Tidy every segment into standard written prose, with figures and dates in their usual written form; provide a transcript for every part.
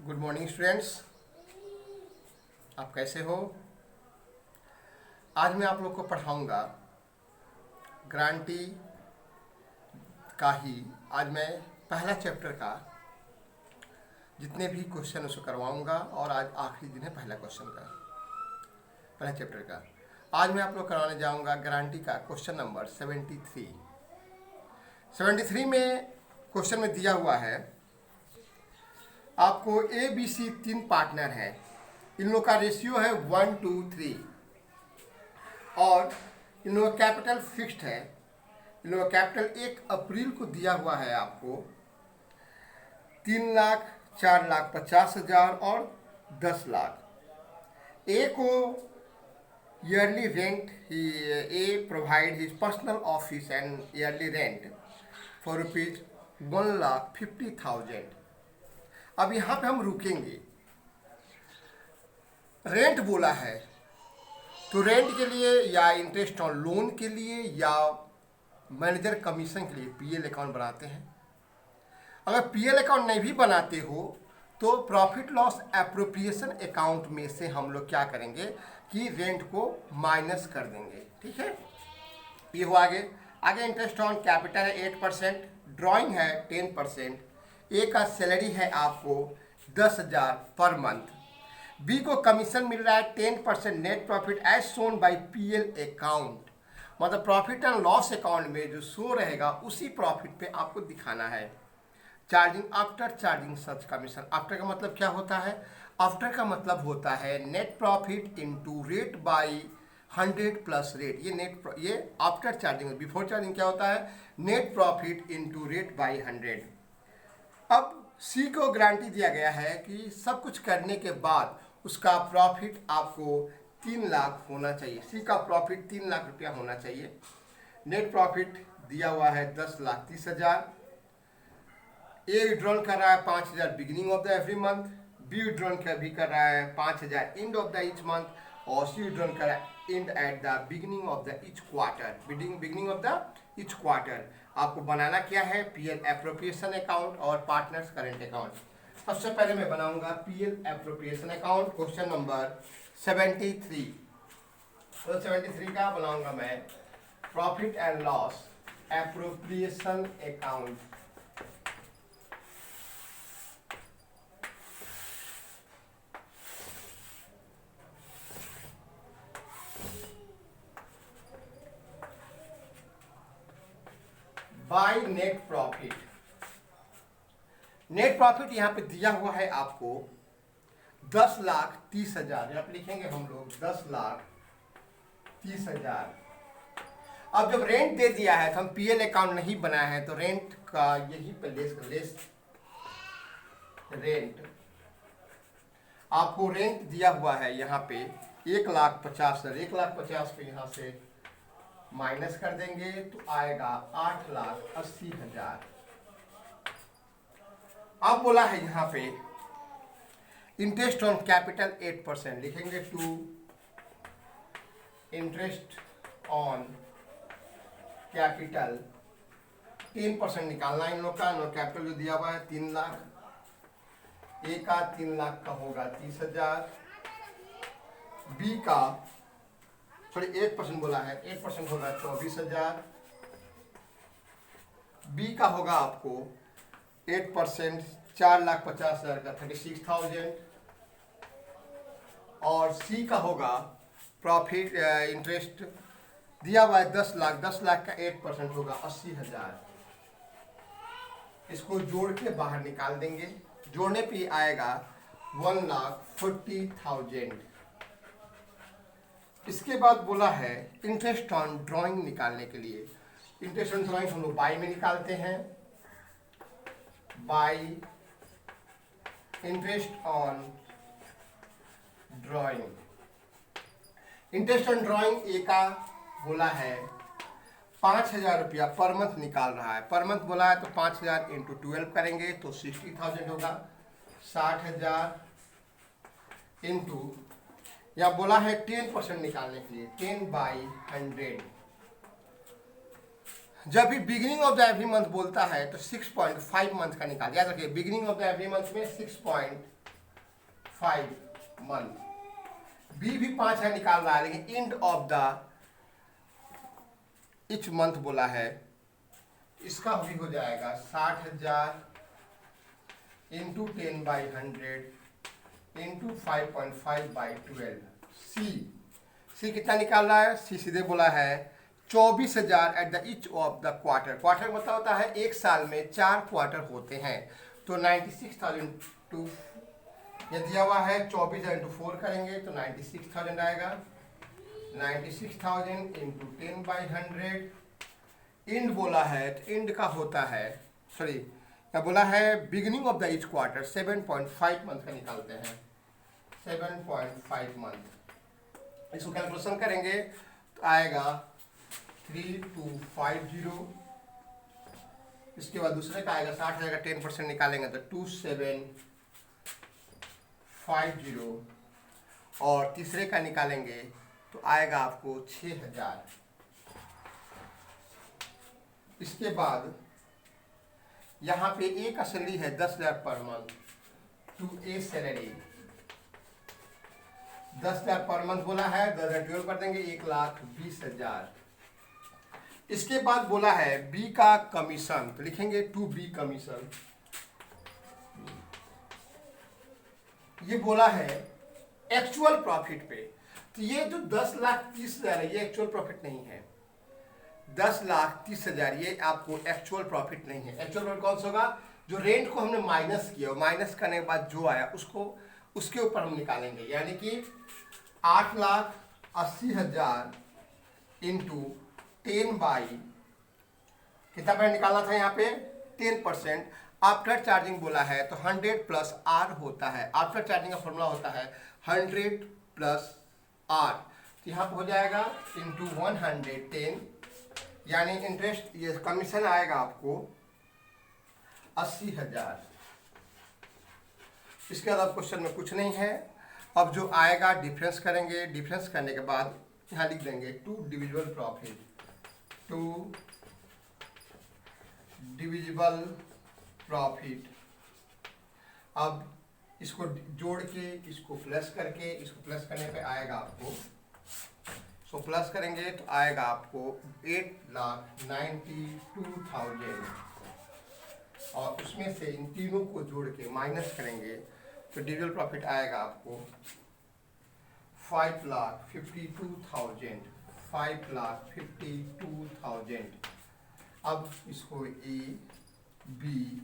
Good morning students. आप कैसे हो? आज मैं आप लोग को पढ़ाऊंगा गारंटी का ही। आज मैं पहला चैप्टर का जितने भी क्वेश्चन उसको करवाऊंगा और आज आखिरी दिन है पहला क्वेश्चन का, पहला चैप्टर का। आज मैं आप लोग करवाने जाऊंगा गारंटी का क्वेश्चन नंबर 73 में क्वेश्चन में दिया हुआ है आपको ए बी सी तीन पार्टनर हैं, इन लोगों का रेशियो है 1:3 और इन लोगों का कैपिटल फिक्स्ड है। इन लोगों का कैपिटल 1 अप्रैल को दिया हुआ है आपको 3,00,000, 4,50,000 और 10,00,000। ए को yearly rent a provide his personal office and yearly rent for ₹1,50,000। अब यहाँ पे हम रुकेंगे। रेंट बोला है तो रेंट के लिए या इंटरेस्ट ऑन लोन के लिए या मैनेजर कमीशन के लिए पीएल अकाउंट बनाते हैं। अगर पीएल अकाउंट नहीं भी बनाते हो तो प्रॉफिट लॉस एप्रोप्रिएशन अकाउंट में से हम लोग क्या करेंगे कि रेंट को माइनस कर देंगे। ठीक है, ये हुआ। आगे इंटरेस्ट ऑन कैपिटल है 8%, ड्राइंग है 10%, ए का सैलरी है आपको 10,000 पर मंथ, बी को कमीशन मिल रहा है 10% net profit as shown by PL account. मतलब प्रॉफिट एंड लॉस अकाउंट में जो शो रहेगा उसी प्रॉफिट पे आपको दिखाना है। चार्जिंग आफ्टर चार्जिंग सच कमीशन। आफ्टर का मतलब क्या होता है? आफ्टर का मतलब होता है net profit into rate by 100 plus rate. ये आफ्टर चार्जिंग। बिफोर चार्जिंग क्या होता है? Net profit into rate by 100। अब सी को गारंटी दिया गया है कि सब कुछ करने के बाद उसका प्रॉफिट आपको 3,00,000 होना चाहिए। सी का प्रॉफिट 3,00,000 रुपया होना चाहिए। नेट प्रॉफिट दिया हुआ है 10,30,000। ए विड्रॉल कर रहा है 5,000 beginning of the every month, B withdrawal भी कर रहा है 5,000 end of the each month और सी विड्रॉल कर रहा है and at the beginning of the each quarter. Beginning of the each quarter आपको बनाना क्या है? पीएल एप्रोप्रिएशन अकाउंट और पार्टनर्स करेंट अकाउंट। सबसे पहले मैं बनाऊंगा PL appropriation account, question number 73। तो 73 का बनाऊंगा मैं profit and loss appropriation account. By net profit. Net profit यहां पे दिया हुआ है आपको 10,30,000। यहाँ पे लिखेंगे हम लोग 10,30,000। अब जब रेंट दे दिया है तो हम पीएल अकाउंट नहीं बनाया है तो रेंट का यही पे लेस रेंट आपको रेंट दिया हुआ है यहाँ पे 1,50,000। 1,50,000 पे यहाँ से माइनस कर देंगे तो आएगा 8,80,000। अब बोला है यहाँ पे इंटरेस्ट ऑन कैपिटल 8%, लिखेंगे टू इंटरेस्ट ऑन कैपिटल 10% निकालना इन लोग का। नो कैपिटल जो दिया हुआ है 3,00,000, ए का 3,00,000 का होगा 30,000, बी का 8% बोला है 8% होगा 24,000, बी का होगा आपको 8% 4,50,000 का 36,000 और सी का होगा प्रॉफिट इंटरेस्ट दिया हुआ है 10,00,000। 10,00,000 का 8% होगा 80,000। इसको जोड़ के बाहर निकाल देंगे। जोड़ने पे आएगा 1,40,000। इसके बाद बोला है इंटरेस्ट ऑन ड्राइंग निकालने के लिए। इंटरेस्ट ऑन ड्राइंग हम लोग बाई में निकालते हैं। By interest on drawing. Interest on drawing ए का बोला है 5,000 रुपया पर मंथ निकाल रहा है। पर मंथ बोला है तो 5,000 इंटू 12 करेंगे तो 60,000 होगा। 60,000 इंटू या बोला है 10% निकालने के लिए 10/100। जब भी beginning of the every month बोलता है तो 6.5 मंथ का निकाल। याद रखिए beginning of the every month में 5 मंथ। बी भी 5,000 निकाल रहा है, लेकिन and of the each month बोला है, इसका भी हो जाएगा 60,000 इंटू 10/100 इंटू 5.5/12। सी कितना निकाल रहा है? सी सीधे बोला है 24,000 at the each of the quarter. Quarter मतलब होता है एक साल में 4 क्वार्टर होते हैं, तो 96,000 टू ये दिया हुआ है, 24,000 इंटू 4 करेंगे तो 96,000 आएगा। 96,000 इंटू 10/100। इंड बोला है, तो इंड का होता है, सॉरी क्या बोला है, beginning of the each quarter 7.5 month का निकालते हैं, 7.5 मंथ। इसको कैलकुलेशन करेंगे तो आएगा 3250। इसके बाद दूसरे का आएगा 60,000 का 10% निकालेंगे तो 2750, और तीसरे का निकालेंगे तो आएगा आपको 6,000। इसके बाद यहाँ पे एक सैलरी है 10,000 per month to A salary, 10,000 per month बोला है, 10,000 कर देंगे 1,20,000। इसके बाद बोला है बी का कमीशन, तो लिखेंगे टू बी कमीशन। ये बोला है एक्चुअल प्रॉफिट पे, तो ये जो 10,30,000 है ये एक्चुअल प्रॉफिट नहीं है। 10,30,000 ये आपको एक्चुअल प्रॉफिट नहीं है। एक्चुअल प्रॉफिट कौन सा होगा? जो रेंट को हमने माइनस किया, माइनस करने के बाद जो आया उसको उसके ऊपर हम निकालेंगे, यानी कि 8,80,000 इंटू 10 कितना पर निकालना था यहाँ पे 10%। आफ्टर चार्जिंग बोला है तो 100 प्लस आर होता है। आफ्टर चार्जिंग का फॉर्मूला होता है 100 प्लस आर, तो यहाँ पर हो जाएगा इंटू 110, यानी इंटरेस्ट ये कमीशन आएगा आपको 80,000। इसके अलावा क्वेश्चन में कुछ नहीं है। अब जो आएगा डिफरेंस करेंगे, डिफरेंस करने के बाद यहाँ लिख देंगे to divisible profit, to divisible profit. अब इसको जोड़ के इसको प्लस करके, इसको प्लस करने पे आएगा आपको, सो प्लस करेंगे तो आएगा आपको 8,92,000, और उसमें से इन तीनों को जोड़ के माइनस करेंगे तो डिविजिबल प्रॉफिट आएगा आपको 5,52,000, 5,52,000। अब इसको ए बी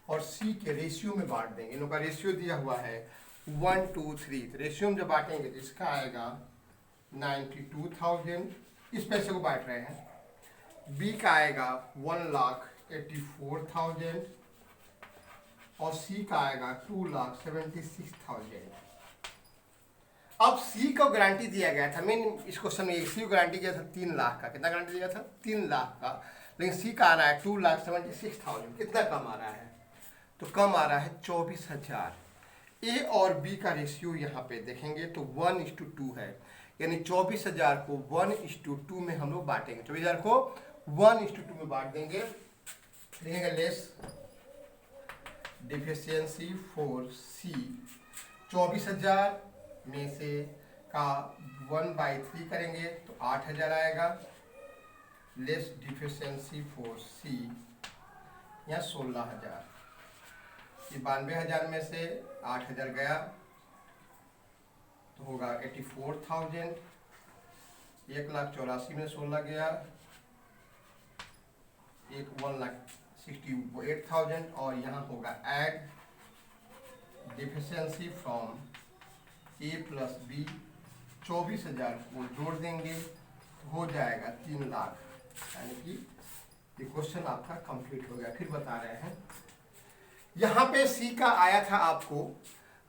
और सी के रेशियो में बांट देंगे। इन लोगों का रेशियो दिया हुआ है 1:3, तो रेशियो में जब बांटेंगे तो इसका आएगा 92,000, इस पैसे को बांट रहे हैं। बी का आएगा 1,84,000 और सी का आएगा 2,76,000। अब सी को गारंटी दिया गया था, मेन इस क्वेश्चन में सी को गारंटी दिया था 3 लाख का। कितना गारंटी दिया था? 3 लाख का, लेकिन सी का आ रहा है 2,76,000। कितना कम आ रहा है? तो कम आ रहा है 24,000। ए और बी का रेशियो यहाँ पे देखेंगे तो 1:2 है, यानी 24,000 को 1:2 में हम लोग बांटेंगे। 24,000 को 1:2 में बांट देंगे, लिखेंगे लेस डिफिशियंसी फॉर सी। 24,000 में से का 1/3 करेंगे तो 8,000 आएगा, लेस डिफिशियंसी फॉर सी या 16,000। 92,000 में से 8,000 गया तो होगा 84,000। 1,84,000 में 16 गया, 1,68,000, और यहाँ होगा add deficiency from A plus B. 24,000 को जोड़ देंगे तो हो जाएगा 3 लाख, यानी कि ये क्वेश्चन आपका कंप्लीट हो गया। फिर बता रहे हैं यहाँ पे सी का आया था आपको,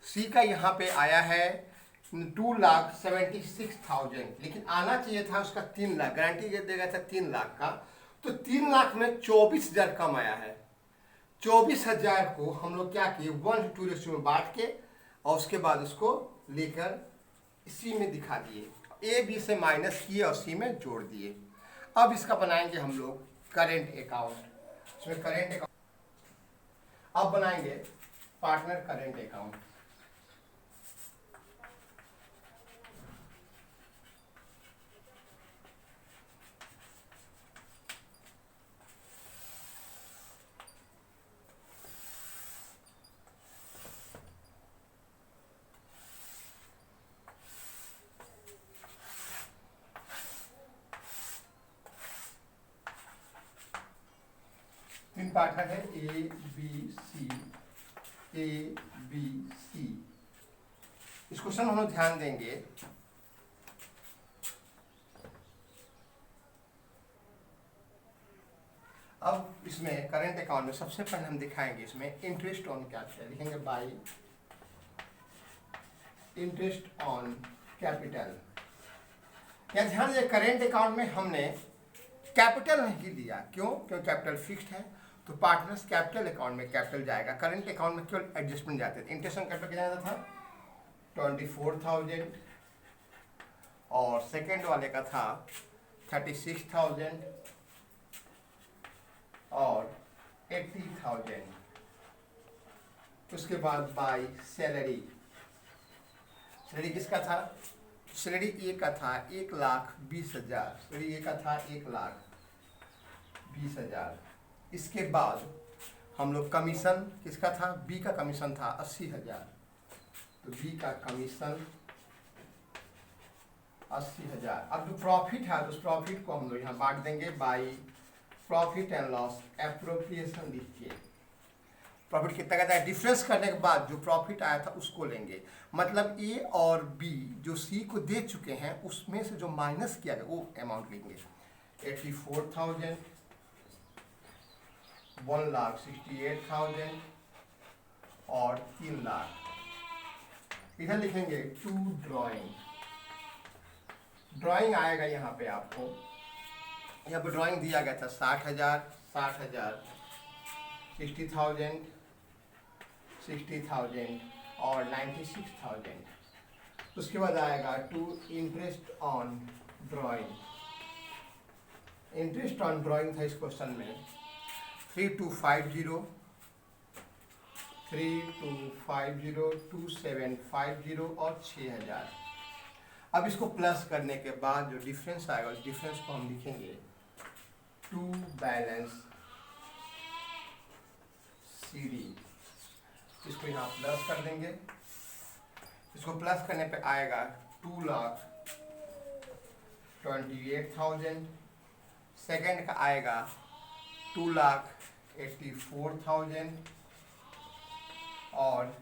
सी का यहाँ पे आया है 2,76,000, लेकिन आना चाहिए था उसका 3 लाख। गारंटी ये देगा था 3 लाख का, तो 3 लाख में 24,000 कम आया है। 24,000 को हम लोग क्या किए, 1:2 रेशियो में बांट के और उसके बाद उसको लेकर सी में दिखा दिए, ए बी से माइनस किए और सी में जोड़ दिए। अब इसका बनाएंगे हम लोग करेंट अकाउंट। इसमें करेंट अकाउंट अब बनाएंगे पार्टनर करेंट अकाउंट। पार्टनर है A B C, A B C. इस क्वेश्चन में हम लोग ध्यान देंगे अब इसमें करंट अकाउंट में सबसे पहले हम दिखाएंगे इसमें इंटरेस्ट ऑन कैपिटल, लिखेंगे बाय इंटरेस्ट ऑन कैपिटल। या ध्यान दीजिए करेंट अकाउंट में हमने कैपिटल नहीं दिया, क्यों? क्योंकि कैपिटल फिक्स्ड है, तो पार्टनर्स कैपिटल अकाउंट में कैपिटल जाएगा। करंट अकाउंट में केवल एडजस्टमेंट जाते थे। इंटरेस्ट ऑन कैपिटल कितना था 24,000 और सेकेंड वाले का था 36,000 और 80,000। उसके बाद बाय सैलरी, सैलरी किसका था? सैलरी ए का था 1,20,000, सैलरी ए का था 1,20,000। इसके बाद हम लोग कमीशन किसका था? बी का कमीशन था 80,000, तो बी का कमीशन 80,000। अब जो प्रॉफिट है उस प्रॉफिट को हम लोग यहाँ बांट देंगे by profit and loss appropriation लिखिए। प्रॉफिट कितना कहता है? डिफरेंस करने के बाद जो प्रॉफिट आया था उसको लेंगे, मतलब ए और बी जो सी को दे चुके हैं उसमें से जो माइनस किया गया वो अमाउंट लेंगे। 84,000, 1,68,000 और 3 लाख। इधर लिखेंगे टू ड्राइंग। ड्राइंग आएगा यहाँ पे आपको, यहाँ पे ड्राइंग दिया गया था 60,000, 60,000, 60,000 और 96,000। उसके बाद आएगा to interest on drawing. Interest on drawing था इस क्वेश्चन में 3250, 3250, 2750 और 6,000। अब इसको प्लस करने के बाद जो डिफरेंस आएगा उस डिफरेंस को हम लिखेंगे टू बैलेंस सीरीज। इसको यहाँ प्लस कर देंगे। इसको प्लस करने पे आएगा 2,28,000। सेकेंड का आएगा 2,84,000 और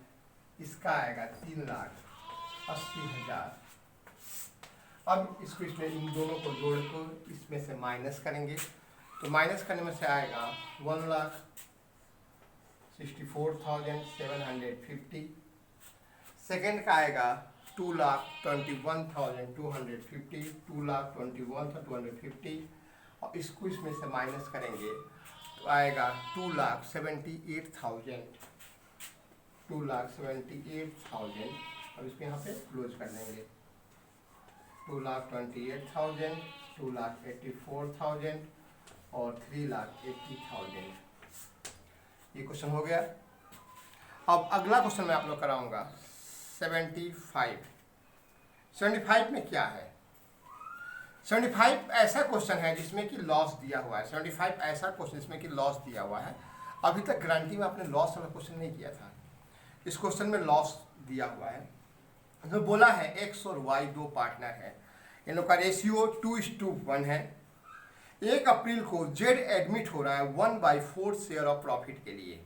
इसका आएगा 3,80,000। अब इसको इसमें इन दोनों को जोड़कर इसमें से माइनस करेंगे, तो माइनस करने में से आएगा 1,64,750। सेकेंड का आएगा 2,21,250, 2,21,250 और इसको इसमें से माइनस करेंगे तो आएगा 2,78,000, 2,78,000। अब इसको यहाँ पे क्लोज कर देंगे। 2,28,000, 2,84,000 और 3,80,000। ये क्वेश्चन हो गया। अब अगला क्वेश्चन मैं आप लोग कराऊंगा 75 में क्या है? 75 ऐसा क्वेश्चन है जिसमें कि लॉस दिया हुआ है। 75 ऐसा क्वेश्चन जिसमें कि लॉस दिया हुआ है। अभी तक गारंटी में आपने लॉस वाला क्वेश्चन नहीं किया था। इस क्वेश्चन में लॉस दिया हुआ है। जो बोला है एक्स और वाई दो पार्टनर है, इन लोग का रेशियो 2:1 है। 1 अप्रैल को जेड एडमिट हो रहा है 1/4 शेयर ऑफ प्रॉफिट के लिए।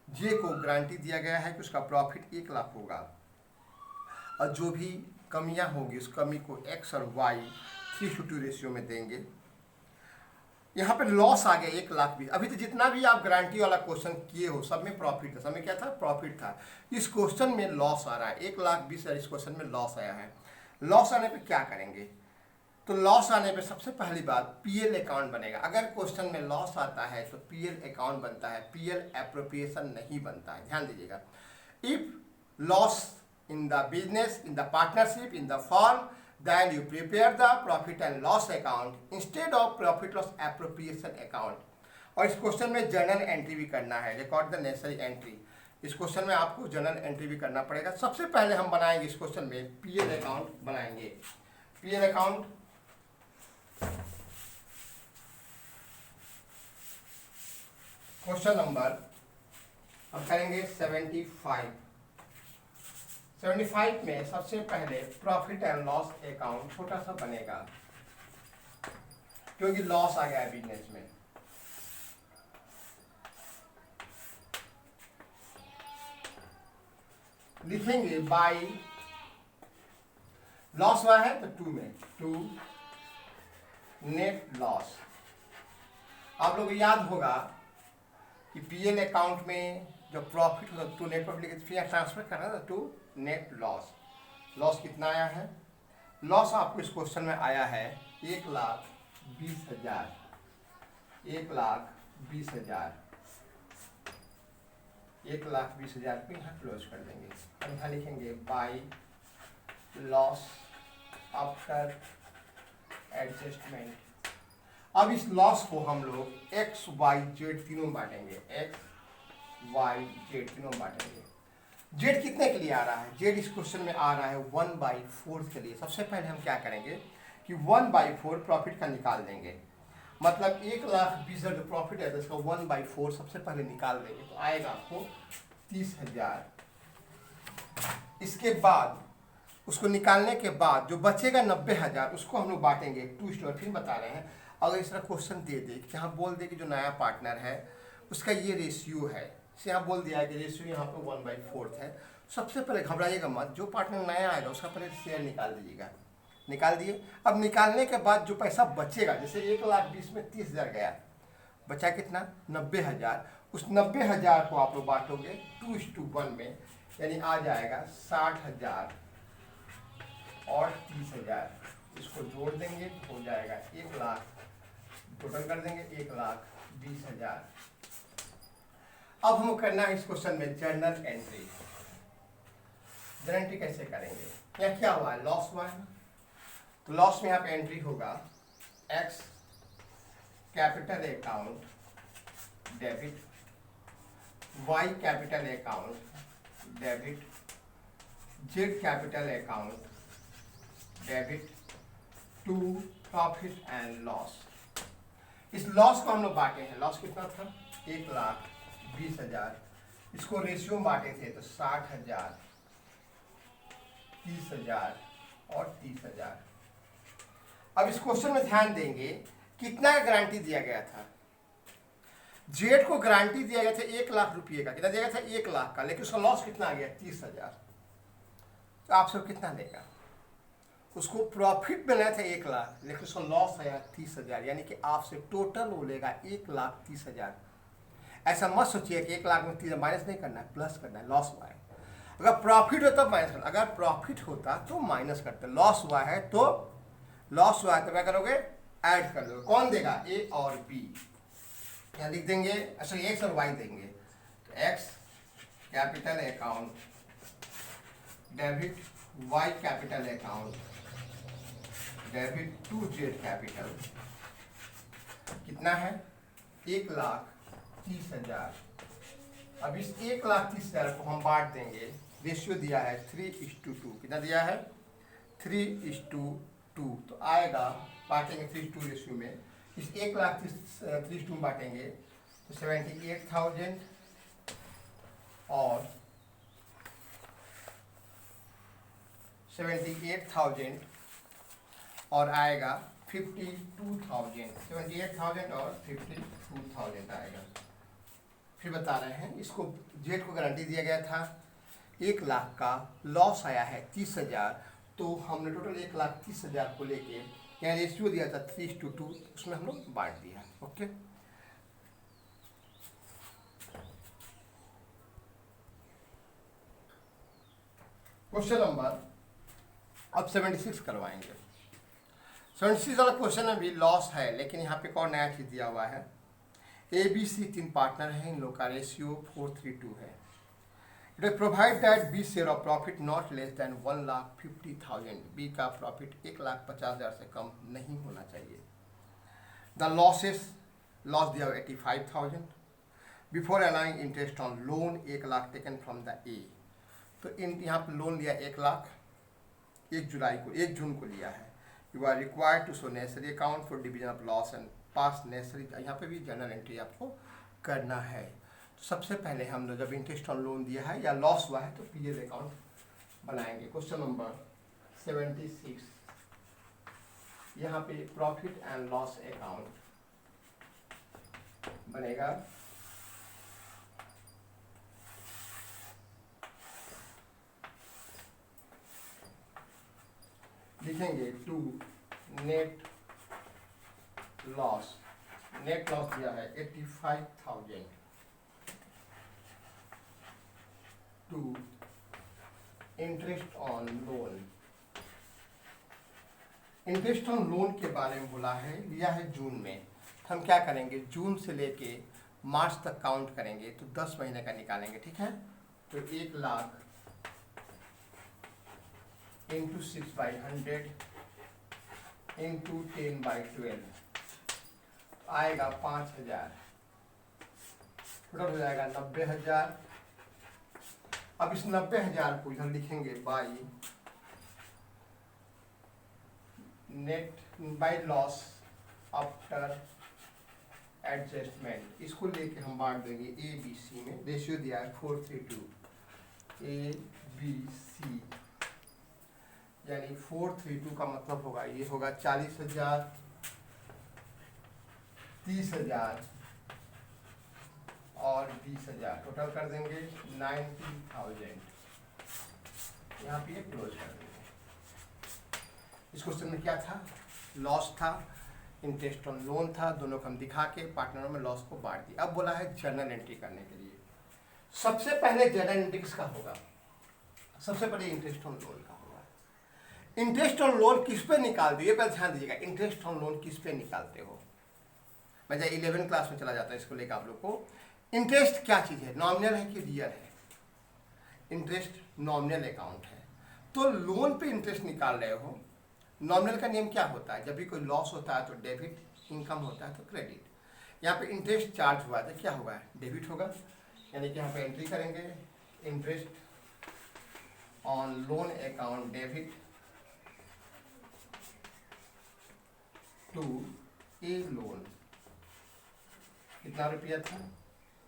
जे को गारंटी दिया गया है कि उसका प्रॉफिट 1 लाख होगा और जो भी कमियां होंगी उस कमी को एक्स और वाई 3:2 रेशियो में देंगे। यहाँ पे लॉस आ गया 1 लाख भी। अभी तो जितना भी आप गारंटी वाला क्वेश्चन किए हो सब में प्रॉफिट था, सब में क्या था? प्रॉफिट था। इस क्वेश्चन में लॉस आ रहा है 1,20,000। इस क्वेश्चन में लॉस आया है। लॉस आने पे क्या करेंगे? तो लॉस आने पे सबसे पहली बात पीएल अकाउंट बनेगा। अगर क्वेश्चन में लॉस आता है तो पीएल अकाउंट बनता है, पीएल एप्रोप्रिएशन नहीं बनता है। ध्यान दीजिएगा। If loss in the business, in the partnership, in the firm, then you prepare the profit and loss account instead of profit loss appropriation account। और इस क्वेश्चन में जर्नल एंट्री भी करना है, रिकॉर्ड द नेसेसरी एंट्री। इस question में आपको journal entry भी करना पड़ेगा। सबसे पहले हम बनाएंगे इस क्वेश्चन में पीएल अकाउंट बनाएंगे। पीएल अकाउंट क्वेश्चन नंबर हम करेंगे 75 में सबसे पहले प्रॉफिट एंड लॉस अकाउंट छोटा सा बनेगा क्योंकि लॉस आ गया है बिजनेस में। लिखेंगे बाई लॉस हुआ है तो टू में टू नेट लॉस। आप लोगों को याद होगा कि पीएल अकाउंट में जब प्रॉफिट होता है टू नेट प्रॉफिट लिखे फिर ट्रांसफर करना था टू नेट लॉस। लॉस कितना आया है? लॉस आपको इस क्वेश्चन में आया है 1,20,000 1,20,000 1,20,000 को यहाँ क्लोज कर देंगे। हम यहाँ लिखेंगे बाई लॉस आफ्टर एडजस्टमेंट। अब इस लॉस को हम लोग एक्स वाई जेड तीनों में बांटेंगे, एक्स वाई जेड तीनों में बांटेंगे। जेड कितने के लिए आ रहा है? जेड इस क्वेश्चन में आ रहा है 1/4 के लिए। सबसे पहले हम क्या करेंगे कि 1/4 प्रॉफिट का निकाल देंगे, मतलब 1,20,000 जो प्रॉफिट है तो इसका 1/4 सबसे पहले निकाल देंगे तो आएगा आपको 30,000। इसके बाद उसको निकालने के बाद जो बचेगा 90,000 उसको हम लोग बांटेंगे 2:1। फिर बता रहे हैं अगर इस तरह क्वेश्चन दे दे कि यहाँ बोल दे कि जो नया पार्टनर है उसका ये रेशियो है, से यहाँ बोल दिया है कि रेशियो यहाँ पे 1/4 है, सबसे पहले घबराइएगा मत। जो पार्टनर नया आएगा उसका पहले शेयर निकाल दीजिएगा। निकाल दिए। अब निकालने के बाद जो पैसा बचेगा, जैसे 1,20,000 में 30,000 गया, बचा कितना? 90,000। उस 90,000 को आप लोग बांटोगे 2:1 में, यानी आ जाएगा 60,000 और 30,000। इसको जोड़ देंगे तो हो जाएगा 1,00,000, टोटल कर देंगे 1,20,000। अब हम करना है इस क्वेश्चन में जर्नल एंट्री। जर्नल एंट्री कैसे करेंगे? यहाँ क्या हुआ है? लॉस हुआ है, तो लॉस में यहाँ पे एंट्री होगा X capital account debit, Y capital account debit, Z capital account debit to profit and loss. इस लॉस को हम लोग बांटे हैं। लॉस कितना था? 1,20,000। इसको रेशियो में बांटे थे तो 60,000, 30,000 और 30,000। अब इस क्वेश्चन में ध्यान देंगे कितना का गारंटी दिया गया था। जेड को गारंटी दिया गया था 1,00,000 रुपये का। कितना दिया गया था? 1,00,000 का, लेकिन उसका लॉस कितना आ गया? 30,000। तो आप सब कितना देगा? उसको प्रॉफिट मिला था 1,00,000, लेकिन उसका लॉस आया 30,000, यानी कि आपसे टोटल वो लेगा 1,30,000। ऐसा मत सोचिए कि 1,00,000 में 30 माइनस नहीं करना है, प्लस करना है। लॉस हुआ है, अगर प्रॉफिट होता माइनस करना, अगर प्रॉफिट होता तो माइनस करते। लॉस हुआ है तो क्या करोगे? ऐड कर दो। कौन देगा? ए और बी। यहाँ लिख देंगे, अच्छा एक्स और वाई देंगे, तो X capital account debit Y capital account debit to Z capital. कितना है? 1,30,000। अब इस 1,30,000 को हम बांट देंगे। रेशियो दिया है 3:2। कितना दिया है? 3:2। तो आएगा, बांटेंगे 3:2 रेशियो में। इस 1,30,000 3:2 में बांटेंगे तो 78,000 और 78,000 और आएगा 52,000। 78,000 और 52,000 आएगा। फिर बता रहे हैं इसको जेड को गारंटी दिया गया था 1,00,000 का, लॉस आया है 30,000, तो हमने टोटल 1,30,000 को लेके यहाँ रेशियो दिया था 3:2, उसमें हम लोग बांट दिया। ओके, क्वेश्चन नंबर अब 76 करवाएंगे। 76 वाला क्वेश्चन में भी लॉस है, लेकिन यहाँ पे कौन नया चीज दिया हुआ है? ए बी सी 3 पार्टनर हैं, इन लोग का रेशियो 4:3 है। It will provide that B share of profit not less than 1,50,000। B का प्रॉफिट 1,50,000 से कम नहीं होना चाहिए। द लॉस दिया 85,000 before allowing interest on loan 1,00,000 taken from the ए। तो यहाँ पे लोन लिया 1,00,000 1 जून को लिया है। You are required to show necessary account for division of loss and pass necessary. यहाँ पे भी जनरल एंट्री आपको करना है। तो सबसे पहले हम लोग जब इंटरेस्ट ऑन लोन दिया है या लॉस हुआ है तो पीएल अकाउंट बनाएंगे। क्वेश्चन नंबर 76, यहाँ पे प्रॉफिट एंड लॉस अकाउंट बनेगा। लिखेंगे टू नेट लॉस दिया है 85,000 to interest on loan. Interest on loan के बारे में बोला है, लिया है जून में। हम क्या करेंगे, जून से लेके मार्च तक काउंट करेंगे तो 10 महीने का निकालेंगे, ठीक है। तो 1 लाख इंटू 6/100 इंटू 10/12 आएगा 5,000, टोटल हो जाएगा 90,000। अब इस 90,000 को इधर लिखेंगे by net by loss after adjustment. इसको लेके हम बांट देंगे ए बी सी में। रेशियो दिया है 4:3:2 ABC, यानी 4:3:2 का मतलब होगा ये होगा 40,000, 30,000 और 20,000, टोटल कर देंगे 90,000। यहाँ पे क्लोज कर देंगे। इस क्वेश्चन में क्या था, लॉस था, इंटरेस्ट ऑन लोन था, दोनों को हम दिखा के पार्टनरों में लॉस को बांट दिया। अब बोला है जर्नल एंट्री करने के लिए। सबसे पहले जर्नल एंट्री किसका होगा, सबसे पहले इंटरेस्ट ऑन लोन का होगा। इंटरेस्ट ऑन लोन किस पे निकालते हो, ये पहले ध्यान दीजिएगा, इंटरेस्ट ऑन लोन किस पे निकालते हो। मैं जब 11th क्लास में चला जाता है इसको लेकर आप लोग को। इंटरेस्ट क्या चीज़ है, नॉमिनल है कि रियल है। इंटरेस्ट नॉमिनल अकाउंट है, तो लोन पे इंटरेस्ट निकाल रहे हो। नॉमिनल का नियम क्या होता है, जब भी कोई लॉस होता है तो डेबिट, इनकम होता है तो क्रेडिट। यहाँ पे इंटरेस्ट चार्ज हुआ तो क्या होगा, डेबिट होगा। यानी कि यहाँ पे एंट्री करेंगे interest on loan account debit to a loan. कितना रुपया था,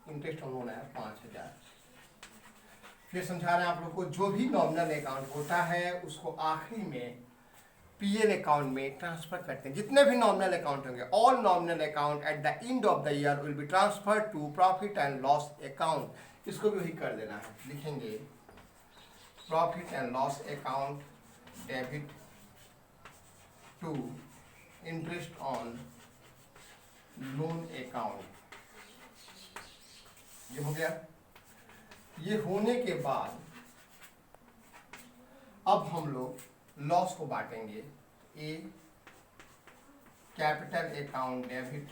इंटरेस्ट ऑन लोन है 5,000। फिर समझा रहे हैं आप लोग को, जो भी नॉमिनल अकाउंट होता है उसको आखिरी में पीएल अकाउंट में ट्रांसफर करते हैं। जितने भी नॉमिनल अकाउंट होंगे, all nominal account at the end of the year will be transfer to profit and loss account. इसको भी वही कर देना है, लिखेंगे profit and loss account debit to interest on loan account. ये हो गया। ये होने के बाद अब हम लोग लॉस को बांटेंगे। A capital account debit,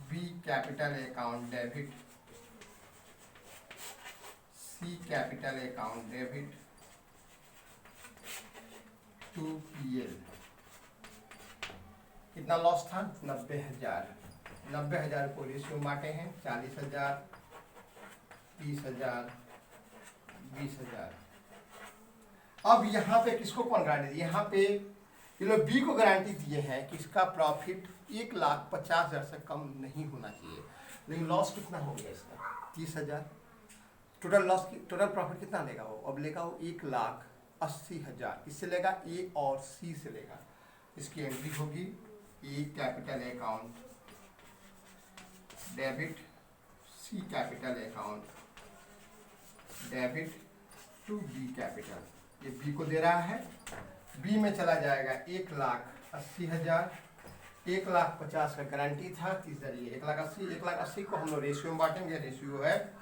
B capital account debit, C capital account debit to PL. कितना लॉस था, 90,000। 90,000 को रेशियो बांटे हैं, 40,000, 30,000, 20,000। अब यहाँ पे किसको कौन गारंटी दी, यहाँ पे ये लोग बी को गारंटी दिए हैं कि इसका प्रॉफिट 1,50,000 से कम नहीं होना चाहिए। लेकिन लॉस कितना हो गया इसका, 30,000। टोटल लॉस की टोटल प्रॉफिट कितना लेगा वो, अब लेगा वो 1,80,000। किससे लेगा, ए और सी से लेगा। इसकी एंट्री होगी A capital account debit, C capital account debit to B capital. ये बी को दे रहा है, बी में चला जाएगा 1,80,000, 1,50,000 का गारंटी था, 30,000 ये 1,80,000। 1,80,000 को हम लोग रेशियो में बांटेंगे। रेशियो है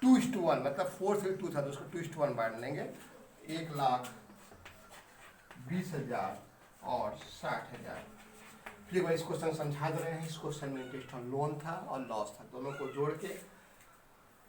2:1, मतलब 4:2 था तो उसको 2:1 बांट लेंगे। 1,20,000 और 60,000। फिर वही इस क्वेश्चन समझा दे रहे हैं। इस क्वेश्चन में इंटरेस्ट ऑन लोन था और लॉस था, दोनों को जोड़ के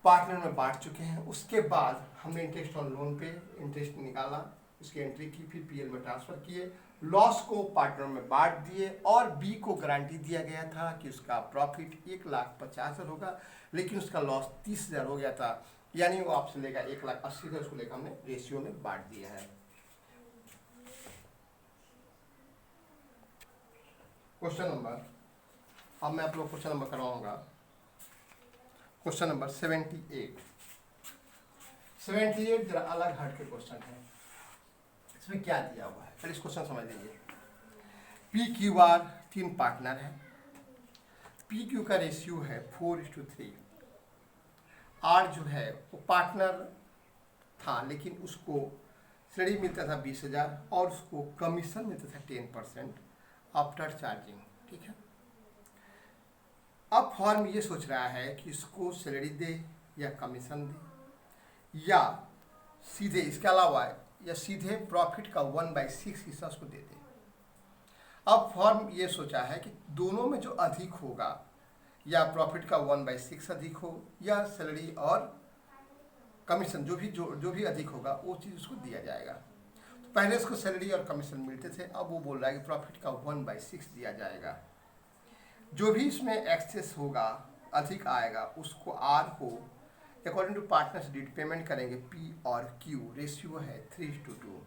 पार्टनर में बांट चुके हैं। उसके बाद हमने इंटरेस्ट ऑन लोन पे इंटरेस्ट निकाला, उसकी एंट्री की, फिर पीएल में ट्रांसफर किए, लॉस को पार्टनर में बांट दिए और बी को गारंटी दिया गया था कि उसका प्रॉफिट 1,50,000 होगा, लेकिन उसका लॉस 30,000 हो गया था। यानी वो आपसे लेगा 1,80,000, उसको लेकर हमने रेशियो में बांट दिया है। क्वेश्चन नंबर, अब मैं आप लोग क्वेश्चन नंबर करवाऊंगा। क्वेश्चन नंबर 78 जरा अलग हट के क्वेश्चन है। इसमें क्या दिया हुआ है, पहले इस क्वेश्चन समझ लीजिए। पी क्यू आर 3 पार्टनर है। पी क्यू का रेशियो है 4:3। आर जो है वो पार्टनर था, लेकिन उसको सैलरी मिलता था 20,000 और उसको कमीशन मिलता था 10% आफ्टर चार्जिंग, ठीक है। अब फॉर्म ये सोच रहा है कि इसको सैलरी दे या कमीशन दे या सीधे इसके अलावा या सीधे प्रॉफिट का 1/6 हिस्सा उसको दे दे। अब फॉर्म ये सोचा है कि दोनों में जो अधिक होगा, या प्रॉफिट का 1/6 अधिक हो या सैलरी और कमीशन जो भी अधिक होगा वो चीज़ उसको दिया जाएगा। तो पहले उसको सैलरी और कमीशन मिलते थे, अब वो बोल रहा है कि प्रॉफिट का 1/6 दिया जाएगा। जो भी इसमें एक्सेस होगा, अधिक आएगा, उसको आर को according to partners deed payment करेंगे। पी और क्यू रेशियो है 3:2।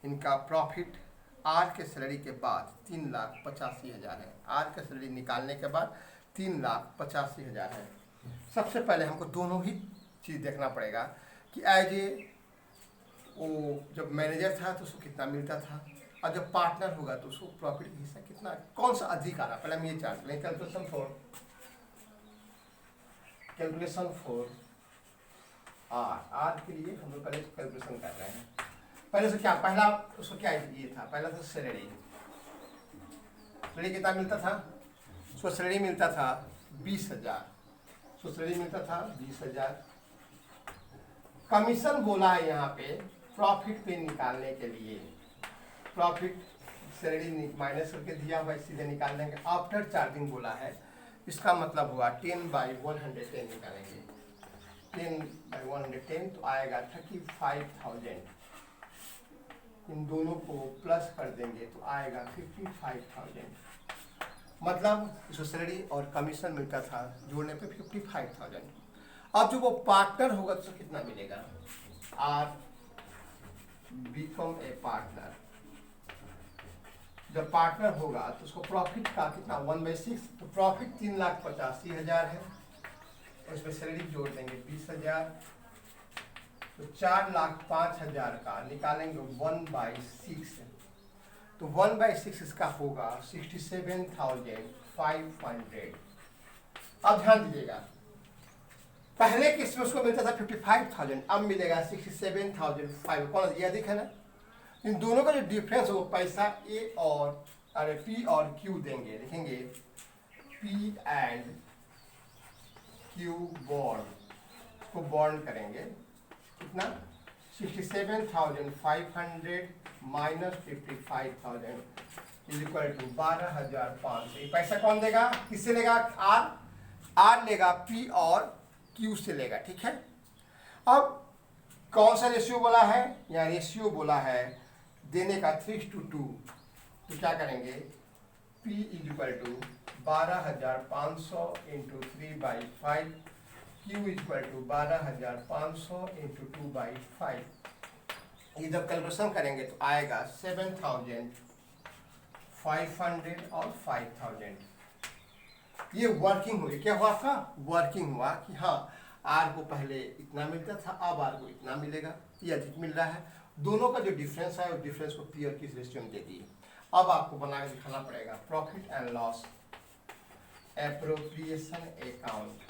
इनका प्रॉफिट आर के सैलरी के बाद 3,85,000 है। आर के सैलरी निकालने के बाद 3,85,000 है। सबसे पहले हमको दोनों ही चीज़ देखना पड़ेगा कि एज ए वो जब मैनेजर था तो उसको कितना मिलता था, और जब पार्टनर होगा तो उसको प्रॉफिट का हिस्सा कितना, कौन सा अधिक आ रहा। पहले हम ये चार्ट लें, कैलकुलेशन फॉर आर के लिए हम लोग पहले कैलकुलेशन कर रहे हैं। पहले से क्या, पहला उसको क्या ये था, पहला था सैलरी कितना मिलता था, उसको सैलरी मिलता था 20,000, उसको सैलरी मिलता था 20,000। कमीशन बोला है यहाँ पे प्रॉफिट पे निकालने के लिए, प्रॉफिट सैलरी माइनस करके दिया हुआ सीधे निकाल देंगे। आफ्टर चार्जिंग बोला है, इसका मतलब हुआ 10/110 निकालेंगे। 10/110 तो आएगा 35,000। इन दोनों को प्लस कर देंगे तो आएगा 55,000। मतलब इसको सैलरी और कमीशन मिलता था जोड़ने पे 55,000। अब जो वो पार्टनर होगा तो कितना मिलेगा, आर बिकम ए पार्टनर। जब पार्टनर होगा तो उसको प्रॉफिट का कितना 1/6, तो प्रॉफिट 3,85,000 है, और इसमें सैलरी जोड़ देंगे 20,000, तो 4,05,000 का निकालेंगे 1/6, तो 1/6 इसका होगा 67,500। अब ध्यान दीजिएगा, पहले किस में उसको मिलता था 55,000, अब मिलेगा 67,500। कौन ये अधिक है ना, इन दोनों का जो डिफरेंस हो पैसा ए और पी और क्यू देंगे, लिखेंगे पी एंड क्यू बॉन्ड, इसको बॉन्ड करेंगे कितना 67,500 माइनस 55,000 इज इक्वल टू 12,500। ये पैसा कौन देगा, किससे लेगा, आर लेगा पी और क्यू से लेगा, ठीक है। अब कौन सा रेशियो बोला है, या रेशियो बोला है देने का 3:2, तो क्या करेंगे P is equal to 12,500 into 3/5, Q is equal to 12,500 into 2/5। ये जब कैलकुलेशन करेंगे तो आएगा 7,500 और 5,000। ये वर्किंग हुई, क्या हुआ आपका, वर्किंग हुआ कि हाँ आर को पहले इतना मिलता था, अब आर को इतना मिलेगा, ये अधिक मिल रहा है। दोनों का जो डिफरेंस है उस डिफरेंस को पी और किस रेशियो में दे दिए। अब आपको बना के दिखाना पड़ेगा profit and loss appropriation account.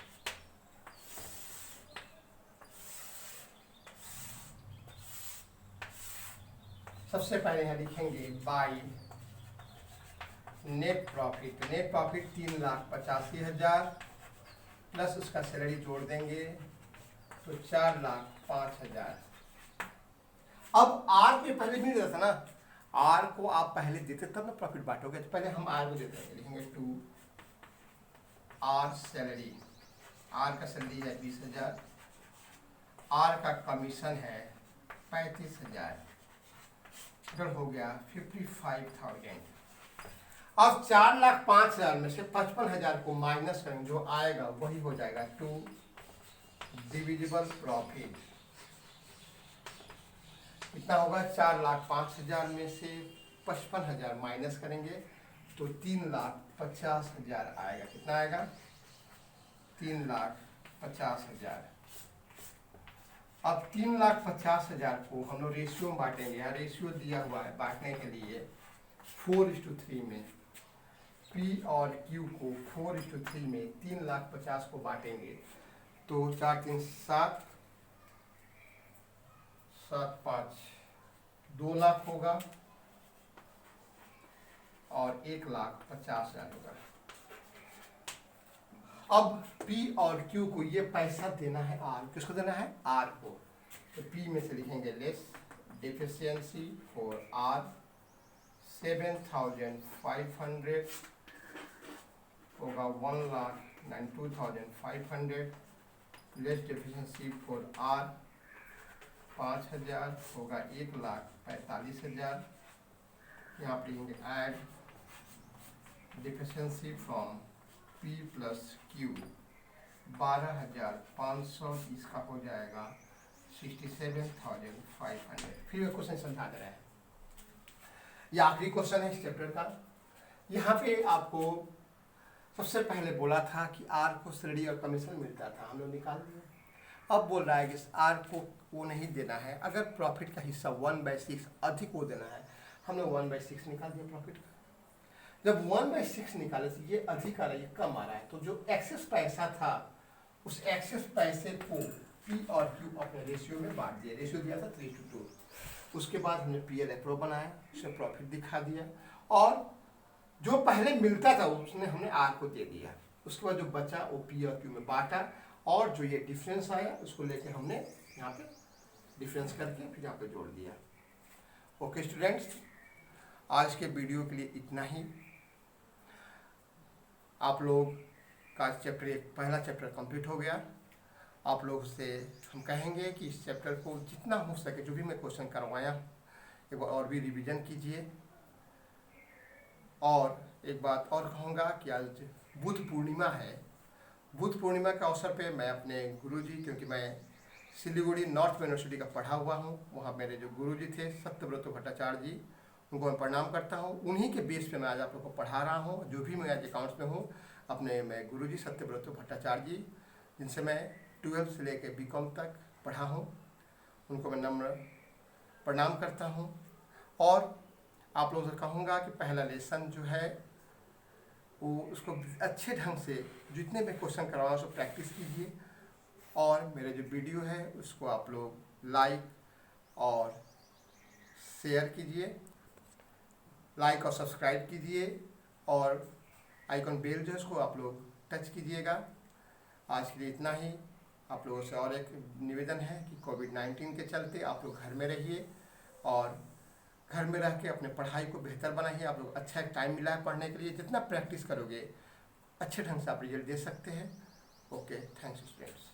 सबसे पहले यहाँ लिखेंगे by net profit. Net profit 3,85,000 plus उसका सैलरी जोड़ देंगे तो 4,05,000। अब आर को पहले भी देता था ना, आर को आप पहले देते तब ना प्रॉफिट बांटोगे, तो पहले हम आर को देते हैं, लिखेंगे 2 आर सैलरी। आर का सैलरी है 20,000, आर का कमीशन है 35,000, टोटल हो गया 55,000। अब 4,05,000 में से 55,000 को माइनस करेंगे, जो आएगा वही हो जाएगा 2 डिविजिबल प्रॉफिट। कितना होगा, 4,05,000 में से 55,000 माइनस करेंगे तो 3,50,000 आएगा। कितना आएगा, 3,50,000। अब 3,50,000 को हम लोग रेशियो में बांटेंगे। यहाँ रेशियो दिया हुआ है बांटने के लिए 4:3 में। पी और क्यू को 4:3 में 3,50,000 को बांटेंगे तो 4 3 7 7 5 2 लाख होगा और 1,50,000 होगा। अब P और Q को ये पैसा देना है R, किसको देना है? R को। तो P में से लिखेंगे लेस डिफिशियंसी फॉर R 7,500 होगा 1,92,500, लेस डिफिशियंसी फॉर R 5,000 होगा 1,45,000। यहाँ पर लिखेंगे add deficiency from P plus Q 12,500, इसका हो जाएगा 67,500। फिर क्वेश्चन समझा दे रहे हैं, ये आखिरी क्वेश्चन है इस चैप्टर का। यहाँ पे आपको सबसे पहले बोला था कि R को श्रेणी और कमीशन मिलता था, हम लोग निकाल दिया। अब बोल रहा है कि R को वो नहीं देना है, अगर प्रॉफिट का हिस्सा 1/6 अधिक वो देना है। हम लोग 1/6 निकाल दिया प्रॉफिट का। जब 1/6 निकाले तो ये अधिक आ रहा है, ये कम आ रहा है, तो जो एक्सेस पैसा था उस एक्सेस पैसे को P और Q अपने रेशियो में बांट दिया। रेशियो दिया था 3:2। उसके बाद हमने PL एप्रो बनाया, उसमें प्रॉफिट दिखा दिया, और जो पहले मिलता था उसने हमने R को दे दिया। उसके बाद जो बचा वो P और Q में बांटा, और जो ये डिफरेंस आया उसको लेके हमने यहाँ पे डिफरेंस करके फिर यहाँ पे जोड़ दिया। ओके स्टूडेंट्स, आज के वीडियो के लिए इतना ही। आप लोग का चैप्टर पहला चैप्टर कंप्लीट हो गया। आप लोग से हम कहेंगे कि इस चैप्टर को जितना हो सके, जो भी मैं क्वेश्चन करवाया, एक बार और भी रिवीजन कीजिए। और एक बात और कहूँगा कि आज बुद्ध पूर्णिमा है। बुद्ध पूर्णिमा के अवसर पे मैं अपने गुरुजी, क्योंकि मैं सिलीगुड़ी नॉर्थ यूनिवर्सिटी का पढ़ा हुआ हूँ, वहाँ मेरे जो गुरुजी थे सत्यव्रत भट्टाचार्य जी, उनको मैं प्रणाम करता हूँ। उन्हीं के बेस पे मैं आज आप लोग को पढ़ा रहा हूँ। जो भी मैं आज अकाउंट्स में हूँ, अपने मैं गुरुजी सत्यव्रत भट्टाचार्य जी, जिनसे मैं 12 से लेकर BCom तक पढ़ा हूँ, उनको मैं नम्र प्रणाम करता हूँ। और आप लोगों से कहूँगा कि पहला लेसन जो है वो उसको अच्छे ढंग से जितने भी क्वेश्चन करवाओ उसको प्रैक्टिस कीजिए। और मेरे जो वीडियो है उसको आप लोग लाइक और शेयर कीजिए, लाइक और सब्सक्राइब कीजिए, और आइकॉन बेल जो है उसको आप लोग टच कीजिएगा। आज के लिए इतना ही। आप लोगों से और एक निवेदन है कि कोविड-19 के चलते आप लोग घर में रहिए, और घर में रह के अपने पढ़ाई को बेहतर बनाइए। आप लोग अच्छा एक टाइम मिला है पढ़ने के लिए, जितना प्रैक्टिस करोगे अच्छे ढंग से आप रिजल्ट दे सकते हैं। Okay, thanks students.